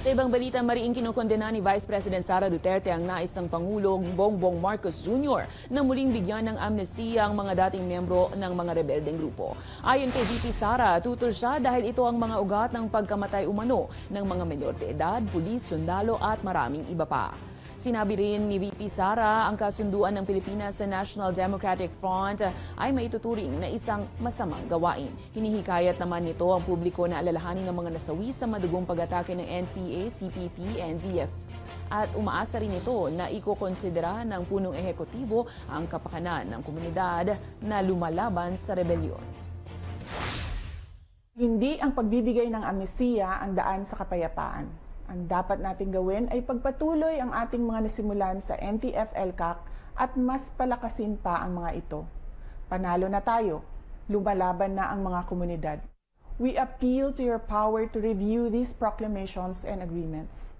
Sa ibang balita, mariing kinukondena ni Vice President Sara Duterte ang nais ng Pangulong Bongbong Marcos Jr. na muling bigyan ng amnestiya ang mga dating miyembro ng mga rebeldeng grupo. Ayon kay VP Sara, tutol siya dahil ito ang mga ugat ng pagkamatay umano ng mga menor de edad, pulis, sundalo at maraming iba pa. Sinabi rin ni VP Sara ang kasunduan ng Pilipinas sa National Democratic Front ay maituturing na isang masamang gawain. Hinihikayat naman nito ang publiko na alalahanin ng mga nasawi sa madugong pag-atake ng NPA, CPP, NZF. At umaasa rin ito na ikokonsidera ng punong ehekutibo ang kapakanan ng komunidad na lumalaban sa rebelyon. Hindi ang pagbibigay ng amnestiya ang daan sa kapayapaan. Ang dapat nating gawin ay pagpatuloy ang ating mga nasimulan sa NTF-ELCAC at mas palakasin pa ang mga ito. Panalo na tayo, lumalaban na ang mga komunidad. We appeal to your power to review these proclamations and agreements.